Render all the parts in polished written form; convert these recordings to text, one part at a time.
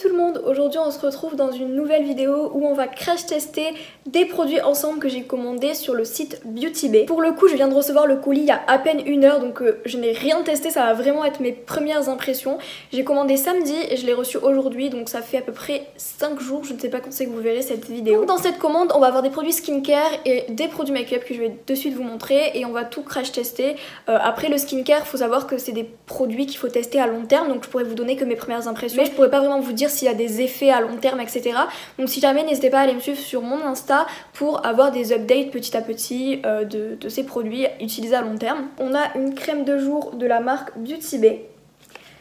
tout le monde, aujourd'hui on se retrouve dans une nouvelle vidéo où on va crash tester des produits ensemble que j'ai commandés sur le site Beauty Bay. Pour le coup je viens de recevoir le colis il y a à peine une heure donc je n'ai rien testé, ça va vraiment être mes premières impressions. J'ai commandé samedi et je l'ai reçu aujourd'hui donc ça fait à peu près 5 jours, je ne sais pas quand c'est que vous verrez cette vidéo. Donc, dans cette commande on va avoir des produits skincare et des produits make-up que je vais de suite vous montrer et on va tout crash tester. Après le skincare, faut savoir que c'est des produits qu'il faut tester à long terme donc je pourrais vous donner que mes premières impressions. Mais je pourrais pas vraiment vous dire s'il y a des effets à long terme, etc. Donc si jamais, n'hésitez pas à aller me suivre sur mon Insta pour avoir des updates petit à petit de ces produits utilisés à long terme. On a une crème de jour de la marque Beauty Bay.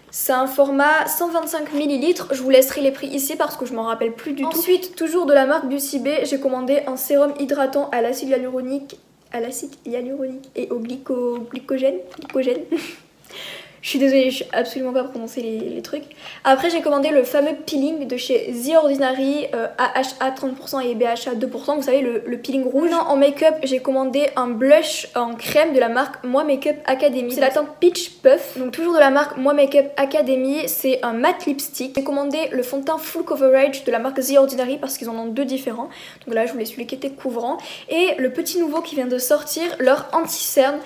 C'est un format 125 ml, je vous laisserai les prix ici parce que je m'en rappelle plus du tout. Ensuite, toujours de la marque Beauty Bay, j'ai commandé un sérum hydratant à l'acide hyaluronique et au glycogène. Je suis désolée, je sais absolument pas prononcer les trucs. Après j'ai commandé le fameux peeling de chez The Ordinary, AHA 30% et BHA 2%, vous savez le peeling rouge. En make-up j'ai commandé un blush en crème de la marque Moi Makeup Academy. C'est la teinte Peach Puff, donc toujours de la marque Moi Makeup Academy, c'est un matte lipstick. J'ai commandé le fond de teint Full Coverage de la marque The Ordinary parce qu'ils en ont deux différents. Donc là je voulais celui qui était couvrant. Et le petit nouveau qui vient de sortir, leur anti-cerne.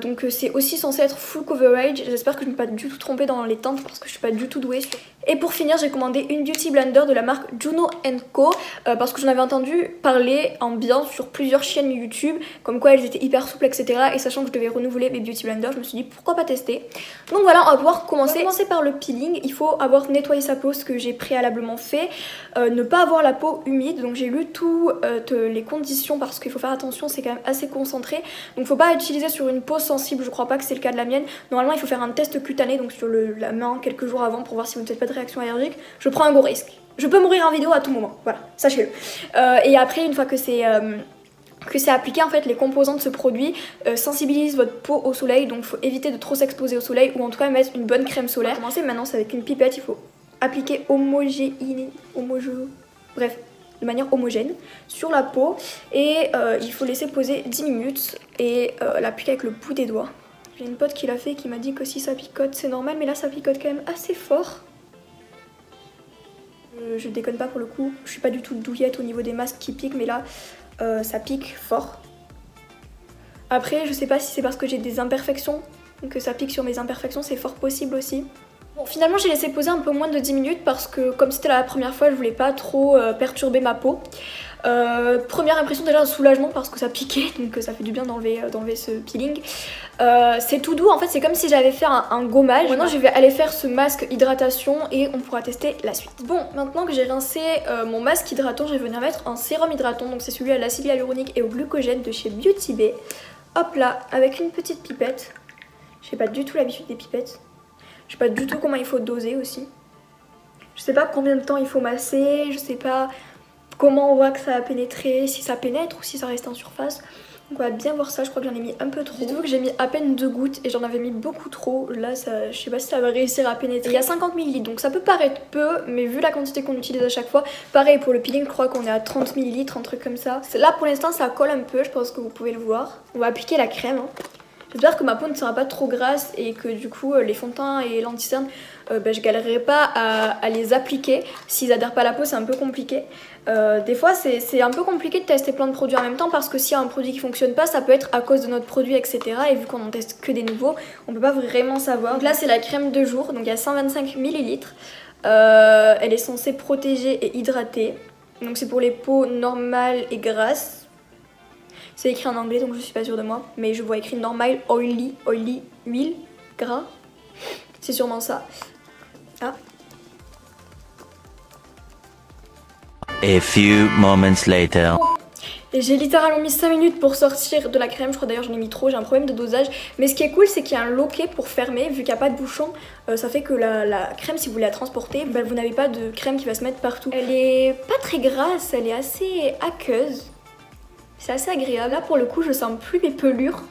Donc c'est aussi censé être full coverage, j'espère que je ne me suis pas du tout trompée dans les teintes parce que je suis pas du tout douée. Et pour finir j'ai commandé une beauty blender de la marque Juno & Co parce que j'en avais entendu parler en bien sur plusieurs chaînes YouTube comme quoi elles étaient hyper souples, etc. Et sachant que je devais renouveler mes beauty blenders, je me suis dit pourquoi pas tester. Donc voilà, on va pouvoir commencer. Par le peeling. Il faut avoir nettoyé sa peau, ce que j'ai préalablement fait, ne pas avoir la peau humide. Donc j'ai lu toutes les conditions parce qu'il faut faire attention, c'est quand même assez concentré. Donc faut pas utiliser sur une peau sensible, je crois pas que c'est le cas de la mienne. Normalement il faut faire un test cutané, donc sur la main quelques jours avant pour voir si vous ne faites pas de réaction allergique. Je prends un gros risque. Je peux mourir en vidéo à tout moment, voilà, sachez-le. Et après, une fois que c'est appliqué, en fait les composants de ce produit sensibilisent votre peau au soleil, donc il faut éviter de trop s'exposer au soleil ou en tout cas mettre une bonne crème solaire. Commencer maintenant, c'est avec une pipette, il faut appliquer de manière homogène sur la peau et il faut laisser poser 10 minutes et l'appliquer avec le bout des doigts. J'ai une pote qui l'a fait et qui m'a dit que si ça picote c'est normal, mais là ça picote quand même assez fort. Je déconne pas pour le coup, je suis pas du tout douillette au niveau des masques qui piquent, mais là ça pique fort. Après je sais pas si c'est parce que j'ai des imperfections que ça pique sur mes imperfections, c'est fort possible aussi. Bon, finalement j'ai laissé poser un peu moins de 10 minutes parce que comme c'était la première fois je voulais pas trop perturber ma peau. Première impression déjà un soulagement parce que ça piquait, donc ça fait du bien d'enlever ce peeling. C'est tout doux, en fait c'est comme si j'avais fait un gommage. Maintenant je vais aller faire ce masque hydratation et on pourra tester la suite. Bon, maintenant que j'ai rincé mon masque hydratant, je vais venir mettre un sérum hydratant, donc c'est celui à l'acide hyaluronique et au glucogène de chez Beauty Bay. Hop là, avec une petite pipette. J'ai pas du tout l'habitude des pipettes. Je sais pas du tout comment il faut doser aussi. Je sais pas combien de temps il faut masser, je sais pas comment on voit que ça a pénétré, si ça pénètre ou si ça reste en surface. Donc on va bien voir ça, je crois que j'en ai mis un peu trop. Dites-vous que j'ai mis à peine 2 gouttes et j'en avais mis beaucoup trop. Là ça, je sais pas si ça va réussir à pénétrer. Il y a 50 ml donc ça peut paraître peu, mais vu la quantité qu'on utilise à chaque fois, pareil pour le peeling je crois qu'on est à 30 ml, un truc comme ça. Là pour l'instant ça colle un peu, je pense que vous pouvez le voir. On va appliquer la crème. J'espère que ma peau ne sera pas trop grasse et que du coup les fonds de teint et l'anti-cerne, je galérerai pas à les appliquer. S'ils adhèrent pas à la peau c'est un peu compliqué. Des fois c'est un peu compliqué de tester plein de produits en même temps parce que s'il y a un produit qui fonctionne pas ça peut être à cause de notre produit, etc. Et vu qu'on en teste que des nouveaux, on peut pas vraiment savoir. Donc là c'est la crème de jour, donc il y a 125 ml. Elle est censée protéger et hydrater. Donc c'est pour les peaux normales et grasses. C'est écrit en anglais donc je suis pas sûre de moi, mais je vois écrit normal, oily, huile, gras. C'est sûrement ça. Ah. A few moments later. Et j'ai littéralement mis 5 minutes pour sortir de la crème, je crois d'ailleurs j'en ai mis trop, j'ai un problème de dosage. Mais ce qui est cool c'est qu'il y a un loquet pour fermer, vu qu'il n'y a pas de bouchon, ça fait que la crème si vous voulez la transporter, vous n'avez pas de crème qui va se mettre partout. Elle est pas très grasse, elle est assez aqueuse. C'est assez agréable. Là pour le coup je sens plus mes pelures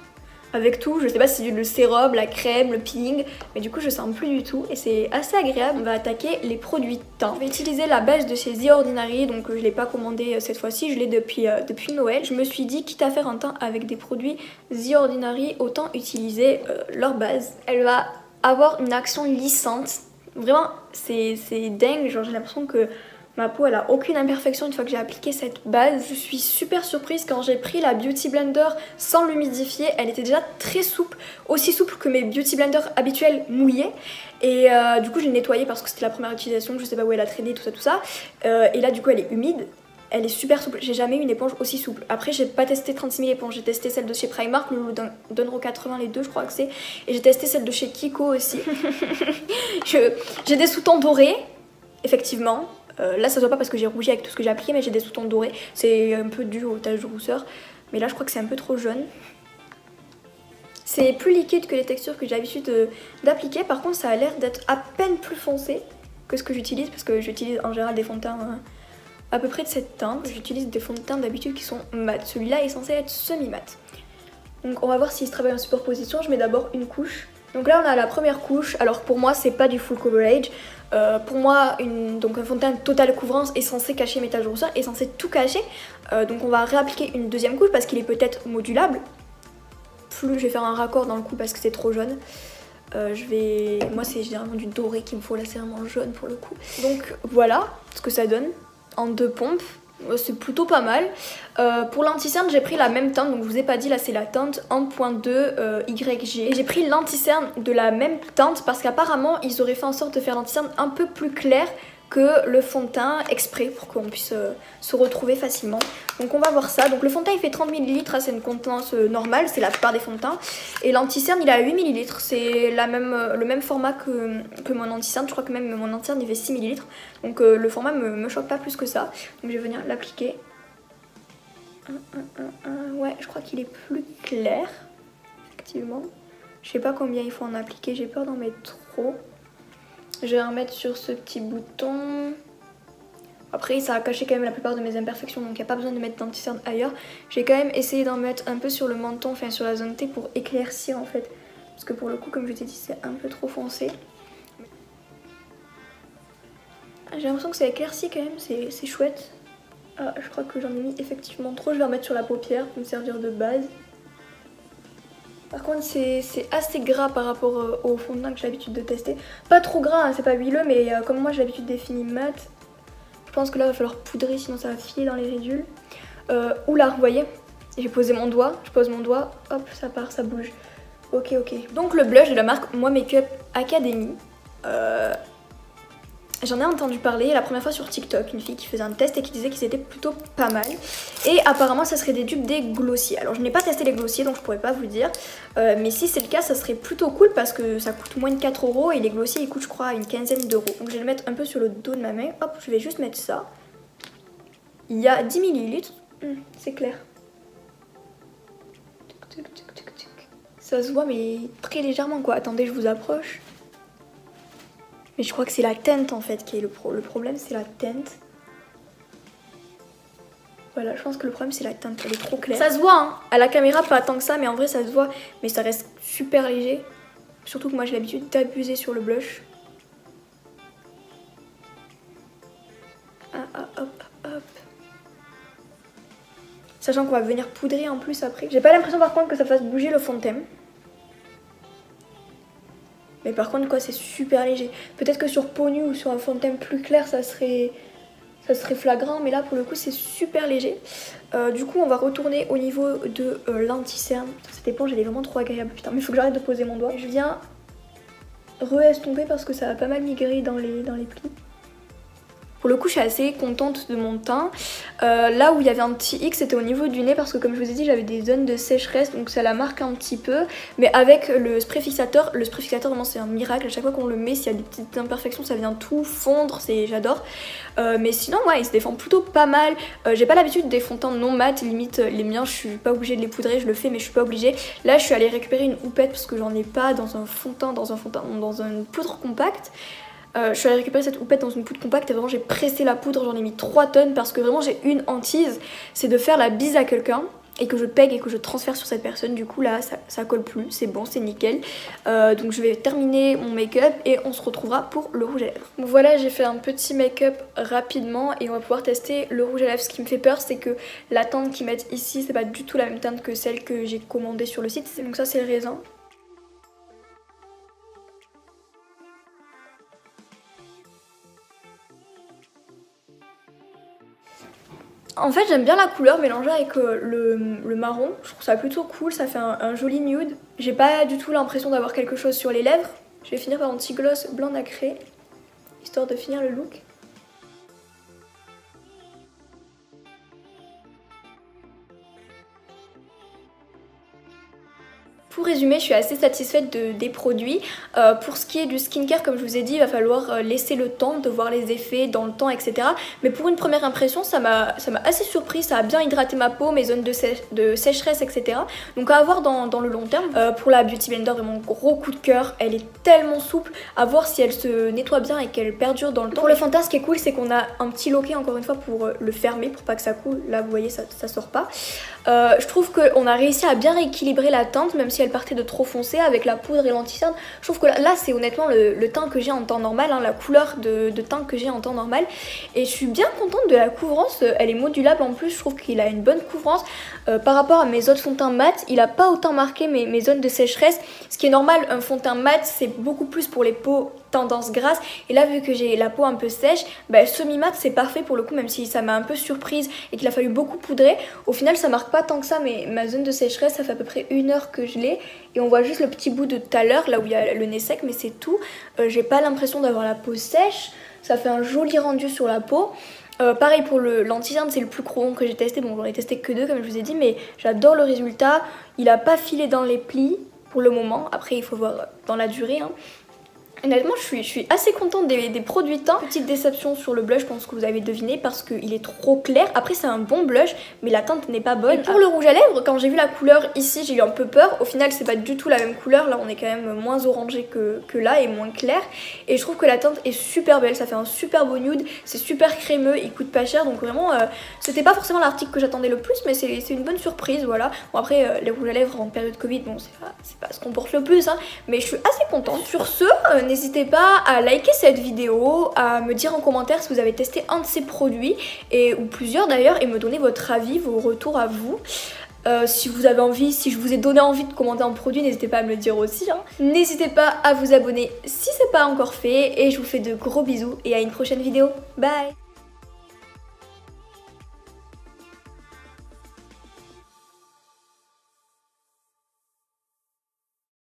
avec tout. Je sais pas si c'est le sérum, la crème, le peeling, mais du coup je sens plus du tout et c'est assez agréable. On va attaquer les produits teint. Je vais utiliser la base de chez The Ordinary, donc je l'ai pas commandé cette fois-ci, je l'ai depuis Noël. Je me suis dit quitte à faire un teint avec des produits The Ordinary, autant utiliser leur base. Elle va avoir une action lissante Vraiment c'est dingue, genre j'ai l'impression que ma peau elle a aucune imperfection une fois que j'ai appliqué cette base. Je suis super surprise quand j'ai pris la Beauty Blender sans l'humidifier. Elle était déjà très souple, aussi souple que mes Beauty Blender habituels mouillés. Et du coup j'ai nettoyé parce que c'était la première utilisation, je sais pas où elle a traîné, tout ça. Et là du coup elle est humide. Elle est super souple, j'ai jamais eu une éponge aussi souple. Après j'ai pas testé 36 000 éponges, j'ai testé celle de chez Primark, le Donro 80, les deux je crois que c'est. Et j'ai testé celle de chez Kiko aussi. J'ai des sous-tons dorés, effectivement. Là ça se voit pas parce que j'ai rougi avec tout ce que j'ai appliqué, mais j'ai des sous-tons dorés. C'est un peu dû aux taches de rousseur. Mais là je crois que c'est un peu trop jaune. C'est plus liquide que les textures que j'ai l'habitude d'appliquer. Par contre ça a l'air d'être à peine plus foncé que ce que j'utilise. Parce que j'utilise en général des fonds de teint à peu près de cette teinte. J'utilise des fonds de teint d'habitude qui sont mat. Celui-là est censé être semi-mat. Donc on va voir s'il se travaille en superposition. Je mets d'abord une couche. Donc là on a la première couche. Alors pour moi c'est pas du full coverage. Pour moi donc un fond de teint totale couvrance est censé cacher mes taches de rousseur, est censé tout cacher. Donc on va réappliquer une deuxième couche parce qu'il est peut-être modulable. Je vais faire un raccord dans le cou parce que c'est trop jaune. Moi c'est généralement du doré qu'il me faut, là c'est vraiment jaune pour le coup. Donc voilà ce que ça donne en 2 pompes. C'est plutôt pas mal. Pour l'anti-cerne j'ai pris la même teinte, donc je vous ai pas dit, là c'est la teinte 1.2 YG. Et j'ai pris l'anti-cerne de la même teinte parce qu'apparemment ils auraient fait en sorte de faire l'anti-cerne un peu plus clair que le fond de teint exprès pour qu'on puisse se retrouver facilement. Donc on va voir ça. Donc le fond de teint il fait 30 ml, c'est une contenance normale, c'est la plupart des fonds de teint. Et l'anti-cerne il est à 8 ml, c'est le même format que mon anti-cerne. Je crois que même mon anti-cerne il fait 6 ml. Donc le format me choque pas plus que ça. Donc je vais venir l'appliquer. Ouais, je crois qu'il est plus clair, effectivement. Je sais pas combien il faut en appliquer, j'ai peur d'en mettre trop. Je vais en mettre sur ce petit bouton. Après ça a caché quand même la plupart de mes imperfections, donc il n'y a pas besoin de mettre d'anti-cerne ailleurs. J'ai quand même essayé d'en mettre un peu sur le menton, enfin sur la zone T pour éclaircir en fait. Parce que pour le coup comme je t'ai dit c'est un peu trop foncé. J'ai l'impression que ça éclaircit quand même, c'est chouette. Ah, je crois que j'en ai mis effectivement trop, je vais en mettre sur la paupière pour me servir de base. Par contre c'est assez gras par rapport au fond de teint que j'ai l'habitude de tester. Pas trop gras, hein, c'est pas huileux, mais comme moi j'ai l'habitude des finis mat, je pense que là il va falloir poudrer sinon ça va filer dans les ridules. Oula, vous voyez, j'ai posé mon doigt, je pose mon doigt, hop ça part, ça bouge. Ok. Donc le blush de la marque Moi Makeup Academy. J'en ai entendu parler la première fois sur TikTok, une fille qui faisait un test et qui disait qu'ils étaient plutôt pas mal. Et apparemment ça serait des dupes des glossiers. Alors je n'ai pas testé les glossiers donc je pourrais pas vous le dire. Mais si c'est le cas ça serait plutôt cool parce que ça coûte moins de 4 € et les glossiers ils coûtent je crois une quinzaine d'euros. Donc je vais le mettre un peu sur le dos de ma main. Hop, je vais juste mettre ça. Il y a 10 ml. C'est clair. Ça se voit mais très légèrement quoi. Attendez, je vous approche. Mais je crois que c'est la teinte en fait qui est le problème, c'est la teinte. Voilà, je pense que le problème c'est la teinte, elle est trop claire. Ça se voit hein, à la caméra pas tant que ça, mais en vrai ça se voit. Mais ça reste super léger. Surtout que moi j'ai l'habitude d'abuser sur le blush. Hop. Sachant qu'on va venir poudrer en plus après. J'ai pas l'impression par contre que ça fasse bouger le fond de teint. Mais par contre quoi c'est super léger. Peut-être que sur peau nue ou sur un fond de teint plus clair ça serait flagrant. Mais là pour le coup c'est super léger. Du coup on va retourner au niveau de l'anti-cerne. Cette éponge elle est vraiment trop agréable. Putain mais il faut que j'arrête de poser mon doigt. Je viens re-estomper parce que ça a pas mal migré dans les plis. Pour le coup je suis assez contente de mon teint. Là où il y avait un petit hic c'était au niveau du nez parce que comme je vous ai dit j'avais des zones de sécheresse donc ça la marque un petit peu. Mais avec le spray fixateur vraiment c'est un miracle. À chaque fois qu'on le met s'il y a des petites imperfections ça vient tout fondre, j'adore. Mais sinon ouais il se défend plutôt pas mal. J'ai pas l'habitude des fonds de teint non mat, limite les miens je suis pas obligée de les poudrer, je le fais mais je suis pas obligée. Là je suis allée récupérer une houppette parce que j'en ai pas dans un fond de teint, dans une poudre compacte. Je suis allée récupérer cette houppette dans une poudre compacte et vraiment j'ai pressé la poudre, j'en ai mis 3 tonnes parce que vraiment j'ai une hantise, c'est de faire la bise à quelqu'un et que je pègue et que je transfère sur cette personne. Du coup là ça colle plus, c'est bon, c'est nickel. Donc je vais terminer mon make-up et on se retrouvera pour le rouge à lèvres. Bon voilà, j'ai fait un petit make-up rapidement et on va pouvoir tester le rouge à lèvres. Ce qui me fait peur c'est que la teinte qu'ils mettent ici c'est pas du tout la même teinte que celle que j'ai commandée sur le site. Donc ça c'est le raisin. En fait j'aime bien la couleur mélangée avec le marron, je trouve ça plutôt cool, ça fait un joli nude. J'ai pas du tout l'impression d'avoir quelque chose sur les lèvres. Je vais finir par un petit gloss blanc nacré, histoire de finir le look. Pour résumer, je suis assez satisfaite des produits. Pour ce qui est du skincare, comme je vous ai dit, il va falloir laisser le temps de voir les effets dans le temps, etc. Mais pour une première impression, ça m'a assez surpris. Ça a bien hydraté ma peau, mes zones de sécheresse, etc. Donc à voir dans le long terme. Pour la Beauty Blender, vraiment gros coup de cœur. Elle est tellement souple. À voir si elle se nettoie bien et qu'elle perdure dans le temps. Pour le fond de teint, ce qui est cool, c'est qu'on a un petit loquet, encore une fois, pour le fermer, pour pas que ça coule. Là, vous voyez, ça sort pas. Je trouve qu'on a réussi à bien rééquilibrer la teinte, même si elle partait de trop foncé avec la poudre et l'anti-cerne. Je trouve que là c'est honnêtement le teint que j'ai en temps normal, hein, la couleur de teint que j'ai en temps normal. Et je suis bien contente de la couvrance, elle est modulable en plus, je trouve qu'il a une bonne couvrance. Par rapport à mes autres fonds de teint mat, il a pas autant marqué mes zones de sécheresse. Ce qui est normal, un fond de teint mat c'est beaucoup plus pour les peaux tendance grasse, et là vu que j'ai la peau un peu sèche, semi-mat c'est parfait pour le coup, même si ça m'a un peu surprise et qu'il a fallu beaucoup poudrer. Au final ça marque pas tant que ça, mais ma zone de sécheresse ça fait à peu près 1 heure que je l'ai et on voit juste le petit bout de tout à l'heure là où il y a le nez sec, mais c'est tout. J'ai pas l'impression d'avoir la peau sèche, ça fait un joli rendu sur la peau. Pareil pour l'anti-cerne, c'est le plus gros que j'ai testé, bon j'en ai testé que 2 comme je vous ai dit, mais j'adore le résultat. Il a pas filé dans les plis pour le moment, après il faut voir dans la durée, hein. Honnêtement, je suis assez contente des produits teint. Petite déception sur le blush, je pense que vous avez deviné, parce qu'il est trop clair. Après, c'est un bon blush, mais la teinte n'est pas bonne. Et pour le rouge à lèvres, quand j'ai vu la couleur ici, j'ai eu un peu peur. Au final, c'est pas du tout la même couleur. Là, on est quand même moins orangé que là et moins clair. Et je trouve que la teinte est super belle. Ça fait un super beau nude. C'est super crémeux. Il coûte pas cher. Donc vraiment, c'était pas forcément l'article que j'attendais le plus, mais c'est une bonne surprise. Voilà. Bon, après, les rouges à lèvres en période Covid, bon, c'est pas ce qu'on porte le plus, hein. Mais je suis assez contente. Sur ce, n'hésitez pas à liker cette vidéo, à me dire en commentaire si vous avez testé un de ces produits, ou plusieurs d'ailleurs, et me donner votre avis, vos retours à vous. Si vous avez envie, si je vous ai donné envie de commenter un produit, n'hésitez pas à me le dire aussi, hein. N'hésitez pas à vous abonner si c'est pas encore fait, et je vous fais de gros bisous et à une prochaine vidéo. Bye!